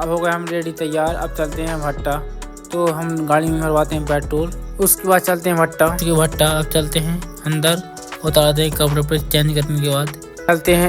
अब हो गए हम रेडी तैयार। अब चलते हैं भट्टा। तो हम गाड़ी में भरवाते हैं पेट्रोल, उसके बाद चलते हैं भट्टा। अब चलते हैं अंदर, उतारते हैं कपड़े पे चेंज करने के बाद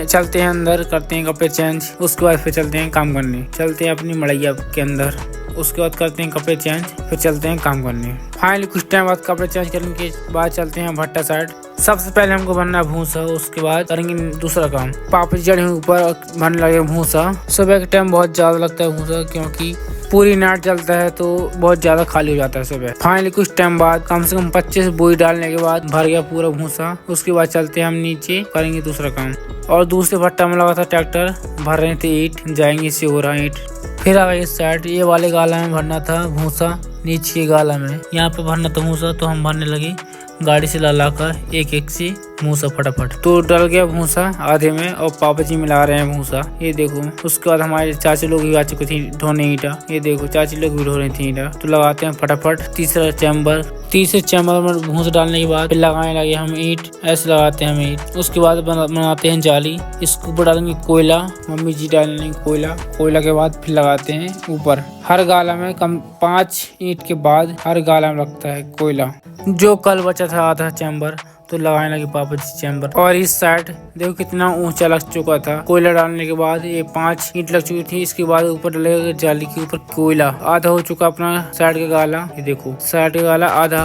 चलते हैं अंदर, करते हैं कपड़े चेंज। उसके बाद फिर चलते हैं काम करने, चलते हैं अपनी मड़ैया के अंदर। उसके बाद करते हैं कपड़े चेंज, फिर चलते हैं काम करने। फाइनली कुछ टाइम बाद कपड़े चेंज करने के बाद चलते हैं भट्टा साइड। सबसे पहले हमको भरना भूसा, उसके बाद करेंगे दूसरा काम। पापा चढ़े ऊपर भरने लगे भूसा। सुबह के टाइम बहुत ज्यादा लगता है भूसा, क्योंकि पूरी नाट चलता है तो बहुत ज्यादा खाली हो जाता है सुबह। फाइनली कुछ टाइम बाद कम से कम 25 बोरी डालने के बाद भर गया पूरा भूसा। उसके बाद चलते हैं हम नीचे, करेंगे दूसरा काम। और दूसरे भट्टा में लगा था ट्रैक्टर, भर रहे थे ईंट, जाएंगे सिहोरा ईंट। फिर आ गए इस साइड, ये वाले गाला में भरना था भूसा, नीचे के गाला में यहाँ पे भरना था भूसा। तो हम भरने लगे गाड़ी से ला कर एक से भूसा फटाफट। तो डल गया भूसा आधे में, और पापा जी मिला रहे हैं भूसा, ये देखो। उसके बाद हमारे चाची लोग भी आ चुके थे ढोने ईंटा, ये देखो चाची लोग भी ढो रही थी ईंटा। तो लगाते हैं फटाफट तीसरे चैम्बर में भूसा डालने के बाद फिर लगाने लगे हम ईंट, ऐसे लगाते हैं हम ईंट। उसके बाद बनाते हैं जाली, इसके ऊपर डालेंगे कोयला, मम्मी जी डालेंगे कोयला के बाद फिर लगाते हैं ऊपर। हर गाला में कम 5 ईंट के बाद हर गाला में लगता है कोयला। जो कल बचा था आधा चैम्बर, तो लगाने लगे पापा जी चैम्बर। और इस साइड देखो कितना ऊंचा लग चुका था। कोयला डालने के बाद ये 5 ईंट लग चुकी थी, इसके बाद ऊपर डलेगा जाली के ऊपर कोयला। आधा हो चुका अपना साइड का गाला, ये देखो साइड का गाला आधा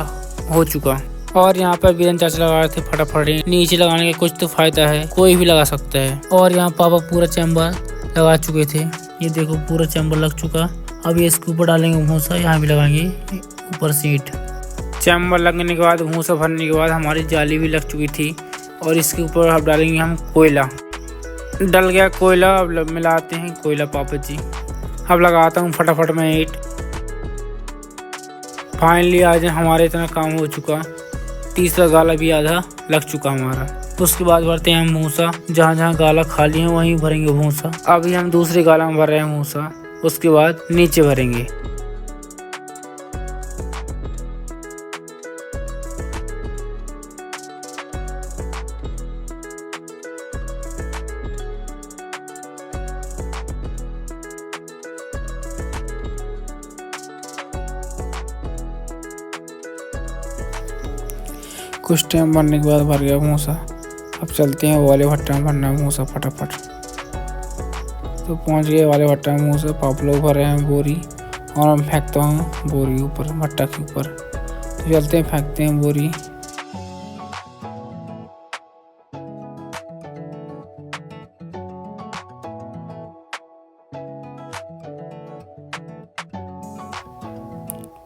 हो चुका। और यहाँ पर बीरन चाचा लगा रहे थे फटाफट। नीचे लगाने का कुछ तो फायदा है, कोई भी लगा सकता है। और यहाँ पापा पूरा चैम्बर लगा चुके थे, ये देखो पूरा चैम्बर लग चुका। अब ये इसके ऊपर डालेंगे भूसा, यहाँ भी लगाएंगे ऊपर सीट। चैम्बर लगने के बाद भूसा भरने के बाद हमारी जाली भी लग चुकी थी, और इसके ऊपर अब डालेंगे हम कोयला। डल गया कोयला, अब मिलाते हैं कोयला पापा जी। अब लगाता हूँ फटाफट में ईंट। फाइनली आज हमारे इतना काम हो चुका, तीसरा गाला भी आधा लग चुका हमारा। उसके बाद भरते हैं हम भूसा, जहाँ जहाँ गाला खाली है वहीं भरेंगे भूसा। अभी हम दूसरे गाला में भर रहे हैं भूसा, उसके बाद नीचे भरेंगे। कुछ टाइम भरने के बाद भर गया भूसा। अब चलते हैं वाले भट्टा में भरना भूसा फटाफट। तो पहुंच गए वाले भट्टा में भूसा, पाप लोग भर रहे हैं बोरी, और हम फेंकता हूँ बोरी ऊपर भट्टा के ऊपर। तो चलते हैं फेंकते हैं बोरी।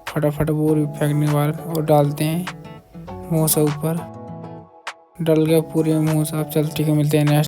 फटाफट बोरी फेंकने के बाद और डालते हैं भूसा ऊपर। डल गया पूरे भूसा। अब चलते हैं, मिलते हैं नेक्स्ट